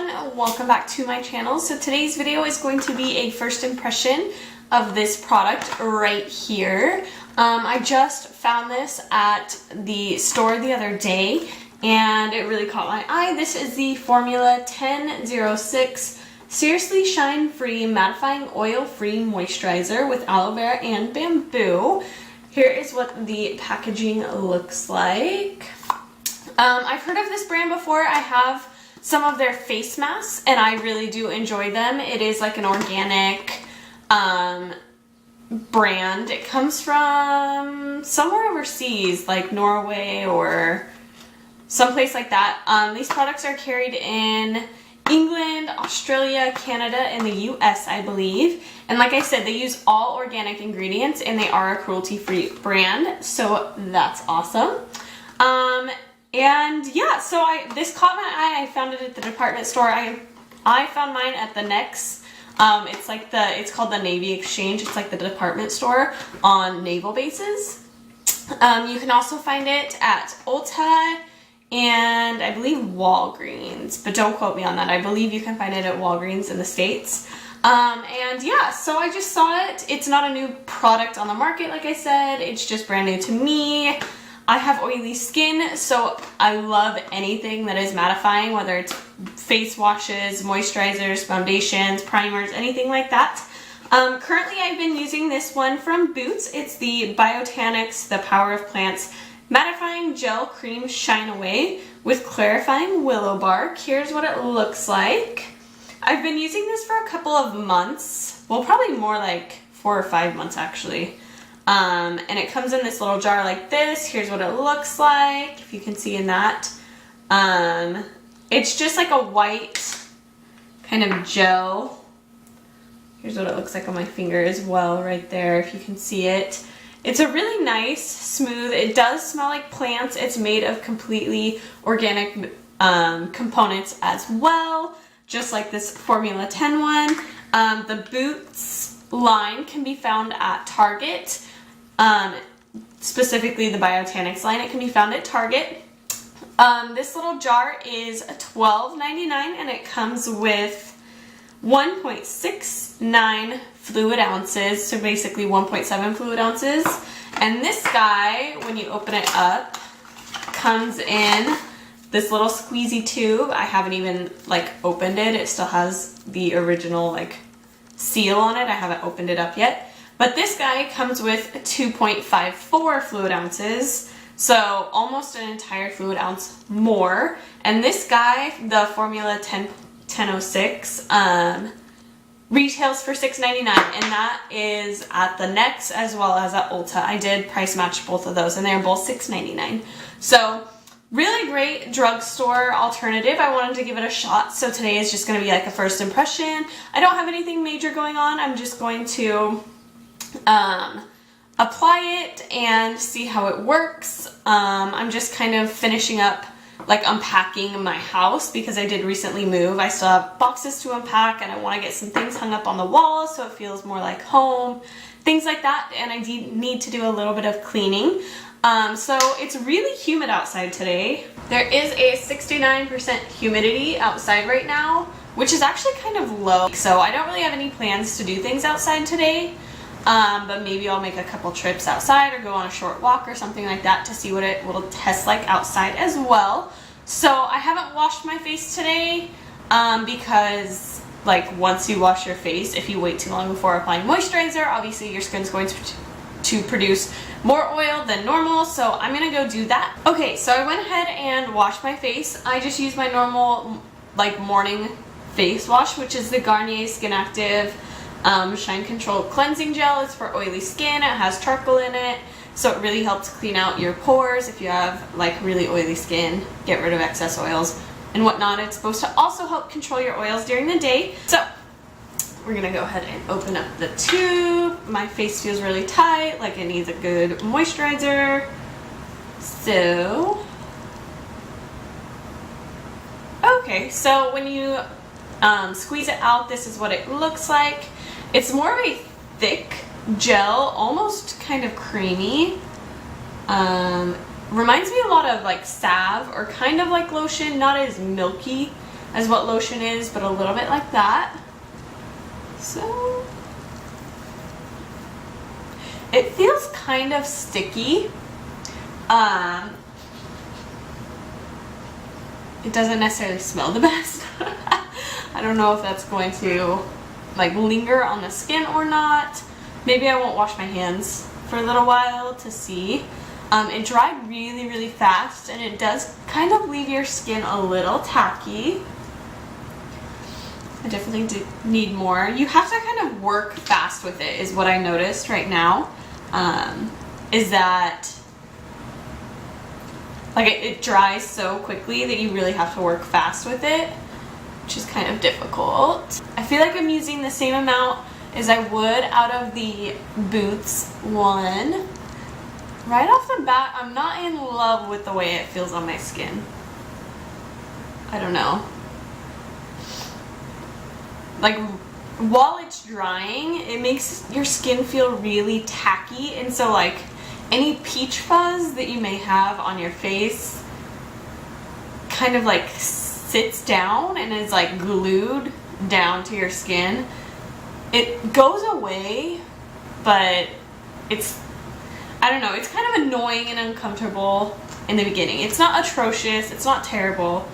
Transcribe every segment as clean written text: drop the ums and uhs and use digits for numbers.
everyone, welcome back to my channel. So today's video is going to be a first impression of this product right here. I just found this at the store the other day and it really caught my eye. This is the Formula 1006 Seriously Shine Free Mattifying Oil-Free Moisturizer with aloe vera and bamboo. Here is what the packaging looks like. I've heard of this brand before. I have some of their face masks and I really do enjoy them. It is like an organic brand. It comes from somewhere overseas, like Norway or someplace like that. These products are carried in England, Australia, Canada, and the US, I believe. And like I said, they use all organic ingredients and they are a cruelty-free brand, so that's awesome. And yeah, so this caught my eye. I found it at the department store. I found mine at the Next. It's called the Navy Exchange. It's like the department store on naval bases. You can also find it at Ulta and I believe Walgreens, but don't quote me on that. I believe you can find it at Walgreens in the States. And yeah, so I just saw it. It's not a new product on the market, like I said. It's just brand new to me. I have oily skin, so I love anything that is mattifying, whether it's face washes, moisturizers, foundations, primers, anything like that. Currently, I've been using this one from Boots. It's the Biotanix The Power of Plants Mattifying Gel Cream Shine Away with Clarifying Willow Bark. Here's what it looks like. I've been using this for a couple of months. Well, probably more like 4 or 5 months actually. And it comes in this little jar like this. Here's what it looks like, if you can see in that. It's just like a white kind of gel. Here's what it looks like on my finger as well, right there, if you can see it. It's a really nice, smooth, it does smell like plants. It's made of completely organic components as well, just like this Formula 10 one. The Boots line can be found at Target. Specifically the Biotanix line, it can be found at Target. This little jar is $12.99 and it comes with 1.69 fluid ounces, so basically 1.7 fluid ounces. And this guy, when you open it up, comes in this little squeezy tube. I haven't even opened it. It still has the original seal on it. I haven't opened it up yet. But this guy comes with 2.54 fluid ounces, so almost an entire fluid ounce more. And this guy, the Formula 1006, retails for $6.99, and that is at the Next as well as at Ulta. I did price match both of those, and they're both $6.99. So really great drugstore alternative. I wanted to give it a shot, so today is just going to be like a first impression. I don't have anything major going on. I'm just going to apply it and see how it works. I'm just kind of finishing up unpacking my house because I did recently move. I still have boxes to unpack and I want to get some things hung up on the wall so it feels more like home, things like that, and I need to do a little bit of cleaning. So it's really humid outside today. There is a 69% humidity outside right now, which is actually kind of low, so I don't really have any plans to do things outside today. But maybe I'll make a couple trips outside or go on a short walk or something like that to see what it will test like outside as well. So I haven't washed my face today because once you wash your face, if you wait too long before applying moisturizer, obviously your skin's going to produce more oil than normal, so I'm gonna go do that. Okay, so I went ahead and washed my face. I just used my normal morning face wash, which is the Garnier Skin Active Shine Control Cleansing Gel. It's for oily skin. It has charcoal in it, so it really helps clean out your pores if you have really oily skin, get rid of excess oils and whatnot. It's supposed to also help control your oils during the day. So we're gonna go ahead and open up the tube. My face feels really tight, like it needs a good moisturizer. So okay, so when you squeeze it out, this is what it looks like. It's more of a thick gel, almost kind of creamy. Reminds me a lot of salve or kind of like lotion, not as milky as what lotion is, but a little bit like that. So it feels kind of sticky. It doesn't necessarily smell the best. I don't know if that's going to like linger on the skin or not. Maybe I won't wash my hands for a little while to see. It dried really, really fast, and it does kind of leave your skin a little tacky. I definitely need more. You have to kind of work fast with it, is what I noticed right now. Is that like it dries so quickly that you really have to work fast with it, which is kind of difficult. I feel like I'm using the same amount as I would out of the Boots one. Right off the bat, I'm not in love with the way it feels on my skin. I don't know. Like, while it's drying, it makes your skin feel really tacky, and so like any peach fuzz that you may have on your face kind of like sits down and is like glued down to your skin. It goes away, but it's, I don't know, it's kind of annoying and uncomfortable in the beginning. It's not atrocious, it's not terrible.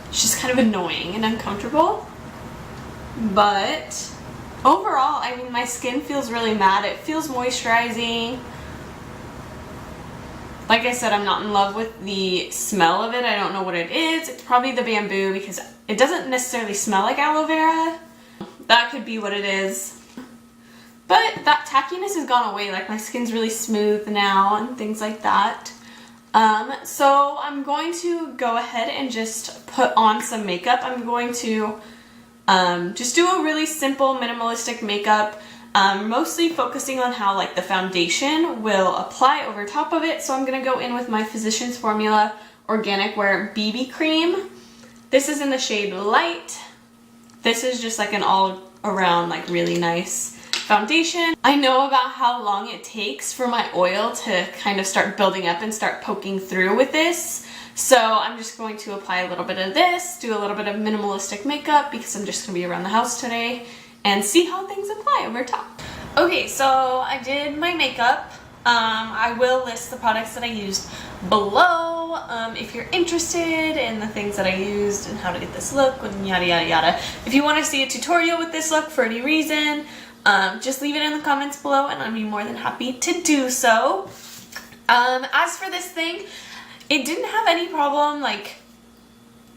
It's just kind of annoying and uncomfortable. But overall, I mean, my skin feels really matte. It feels moisturizing. Like I said, I'm not in love with the smell of it. I don't know what it is. It's probably the bamboo because it doesn't necessarily smell like aloe vera. That could be what it is. But that tackiness has gone away. Like, my skin's really smooth now and things like that. So I'm going to go ahead and just put on some makeup. I'm going to just do a really simple minimalistic makeup, mostly focusing on how like the foundation will apply over top of it. So I'm going to go in with my Physicians Formula Organic Wear BB Cream. This is in the shade Light. This is just like an all around like really nice foundation. I know about how long it takes for my oil to kind of start building up and start poking through with this. So I'm just going to apply a little bit of this, do a little bit of minimalistic makeup because I'm just going to be around the house today, and see how things apply over top. Okay, so I did my makeup. I will list the products that I used below if you're interested in the things that I used and how to get this look and yada yada yada. If you want to see a tutorial with this look for any reason, just leave it in the comments below and I'd be more than happy to do so. As for this thing, it didn't have any problem like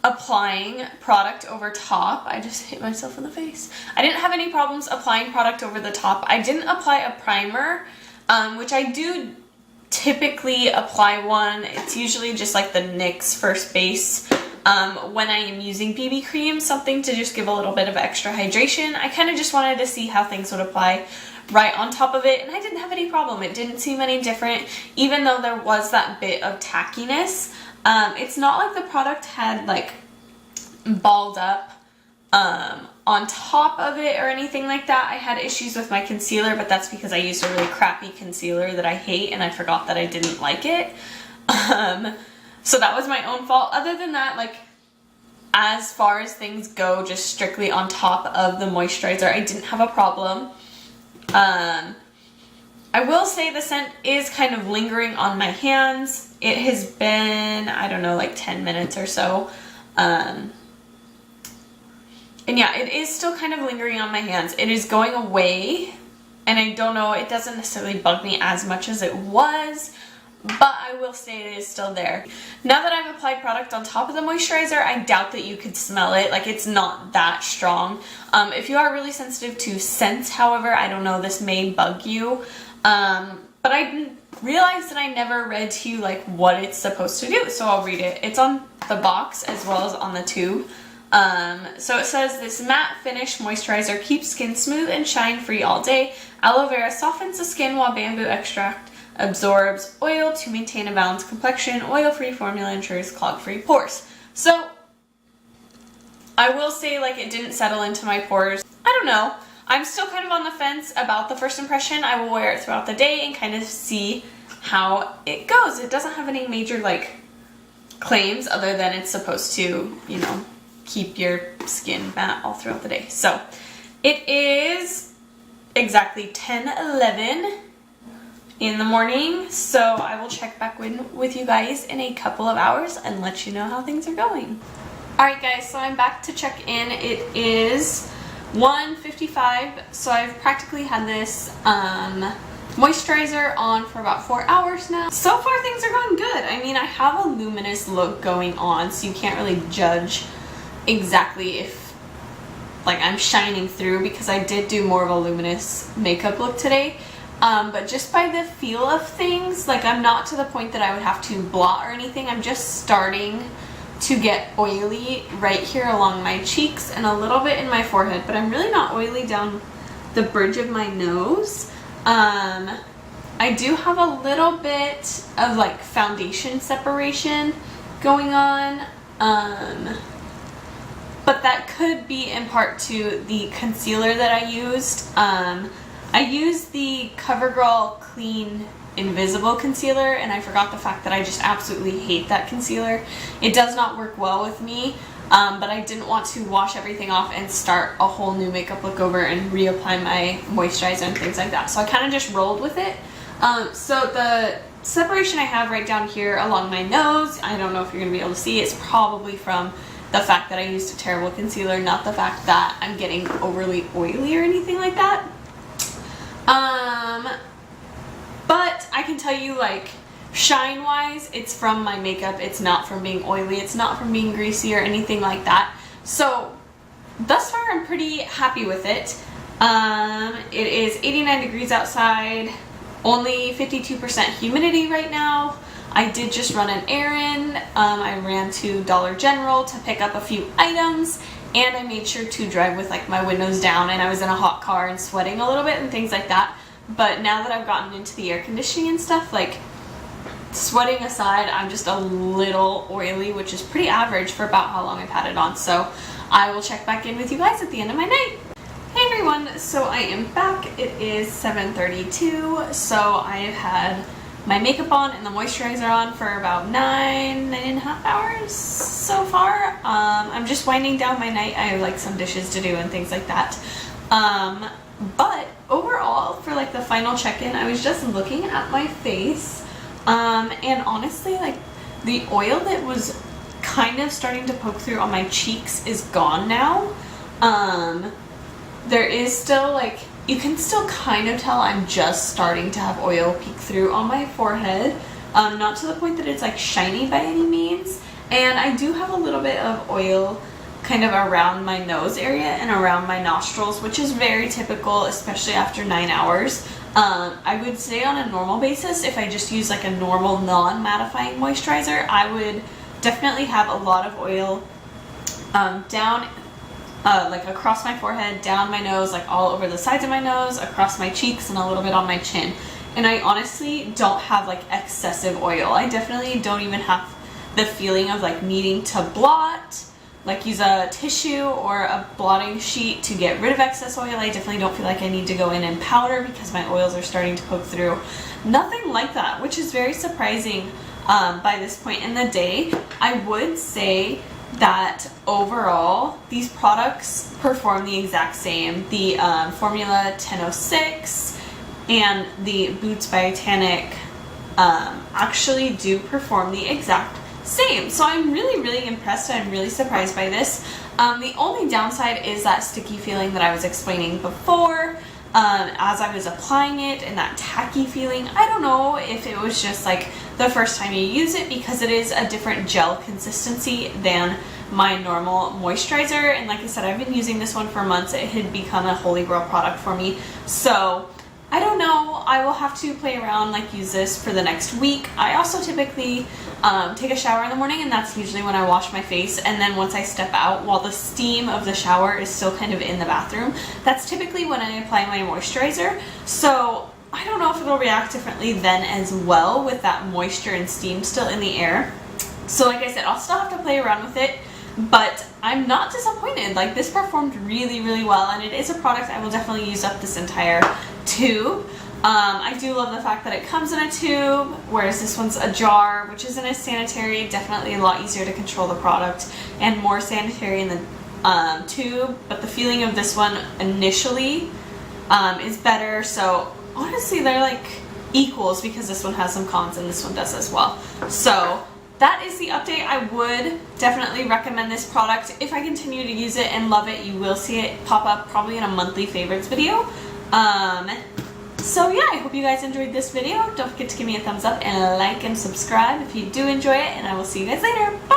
applying product over top. I just hit myself in the face. I didn't have any problems applying product over the top. I didn't apply a primer, which I do typically apply one. It's usually just like the NYX First Base when I am using BB cream, something to just give a little bit of extra hydration. I kind of just wanted to see how things would apply right on top of it, and I didn't have any problem. It didn't seem any different, even though there was that bit of tackiness. It's not like the product had like balled up on top of it or anything like that. I had issues with my concealer, but that's because I used a really crappy concealer that I hate and I forgot that I didn't like it. So that was my own fault. Other than that, like, as far as things go, just strictly on top of the moisturizer, I didn't have a problem. I will say the scent is kind of lingering on my hands. It has been, I don't know, like 10 minutes or so. And yeah, it is still kind of lingering on my hands. It is going away, and I don't know, it doesn't necessarily bug me as much as it was, but I will say it is still there. Now that I've applied product on top of the moisturizer, I doubt that you could smell it. Like, it's not that strong. If you are really sensitive to scents, however, I don't know, this may bug you. But I realized that I never read to you like what it's supposed to do, so I'll read it. It's on the box as well as on the tube. So it says, this matte finish moisturizer keeps skin smooth and shine free all day. Aloe vera softens the skin while bamboo extract absorbs oil to maintain a balanced complexion. Oil-free formula ensures clog-free pores. So I will say, like, it didn't settle into my pores. I don't know. I'm still kind of on the fence about the first impression. I will wear it throughout the day and kind of see how it goes. It doesn't have any major, like, claims other than it's supposed to, you know, keep your skin matte all throughout the day. So it is exactly 10:11 in the morning, so I will check back with you guys in a couple of hours and let you know how things are going. Alright guys, so I'm back to check in. It is 1:55, so I've practically had this moisturizer on for about 4 hours now. So far things are going good. I mean, I have a luminous look going on, so you can't really judge exactly if like I'm shining through, because I did do more of a luminous makeup look today. But just by the feel of things, like I'm not to the point that I would have to blot or anything. I'm just starting to get oily right here along my cheeks and a little bit in my forehead, but I'm really not oily down the bridge of my nose. I do have a little bit of like foundation separation going on, but that could be in part to the concealer that I used. I used the Covergirl Clean Invisible Concealer, and I forgot the fact that I just absolutely hate that concealer. It does not work well with me, but I didn't want to wash everything off and start a whole new makeup look over and reapply my moisturizer and things like that. So I kind of just rolled with it. So the separation I have right down here along my nose, I don't know if you're going to be able to see, it's probably from the fact that I used a terrible concealer, not the fact that I'm getting overly oily or anything like that. But I can tell you, like, shine wise, it's from my makeup. It's not from being oily. It's not from being greasy or anything like that. So thus far I'm pretty happy with it. It is 89 degrees outside, only 52% humidity right now. I did just run an errand. I ran to Dollar General to pick up a few items, and I made sure to drive with like my windows down, and I was in a hot car and sweating a little bit and things like that. But now that I've gotten into the air conditioning and stuff, like, sweating aside, I'm just a little oily, which is pretty average for about how long I've had it on. So I will check back in with you guys at the end of my night. Hey everyone, so I am back. It is 7:32, so I have had my makeup on and the moisturizer on for about 9.5 hours so far. I'm just winding down my night. I have like some dishes to do and things like that. But overall, for like the final check-in, I was just looking at my face, and honestly, like, the oil that was kind of starting to poke through on my cheeks is gone now. There is still, like, you can still kind of tell I'm just starting to have oil peek through on my forehead, not to the point that it's like shiny by any means, and I do have a little bit of oil kind of around my nose area and around my nostrils, which is very typical, especially after 9 hours. I would say on a normal basis, if I just use like a normal non-mattifying moisturizer, I would definitely have a lot of oil down like across my forehead, down my nose, like all over the sides of my nose, across my cheeks, and a little bit on my chin. And I honestly don't have like excessive oil. I definitely don't even have the feeling of like needing to blot, like use a tissue or a blotting sheet to get rid of excess oil. I definitely don't feel like I need to go in and powder because my oils are starting to poke through. Nothing like that, which is very surprising by this point in the day. I would say that overall these products perform the exact same. The Formula 1006 and the Boots by Titanic actually do perform the exact same. So I'm really impressed. I'm really surprised by this. The only downside is that sticky feeling that I was explaining before as I was applying it, and that tacky feeling. I don't know if it was just like the first time you use it, because it is a different gel consistency than my normal moisturizer, and like I said, I've been using this one for months. It had become a holy grail product for me. So I don't know. I will have to play around, like use this for the next week. I also typically take a shower in the morning, and that's usually when I wash my face. And then once I step out, while the steam of the shower is still kind of in the bathroom, that's typically when I apply my moisturizer. So I don't know if it'll react differently then as well, with that moisture and steam still in the air. So like I said, I'll still have to play around with it, but I'm not disappointed. Like, this performed really well, and it is a product I will definitely use up this entire tube. I do love the fact that it comes in a tube, whereas this one's a jar, which isn't as sanitary. Definitely a lot easier to control the product and more sanitary in the tube, but the feeling of this one initially is better. So honestly, they're like equals because this one has some cons and this one does as well. So that is the update. I would definitely recommend this product. If I continue to use it and love it, you will see it pop up probably in a monthly favorites video. So yeah, I hope you guys enjoyed this video. Don't forget to give me a thumbs up and like and subscribe if you do enjoy it, and I will see you guys later. Bye!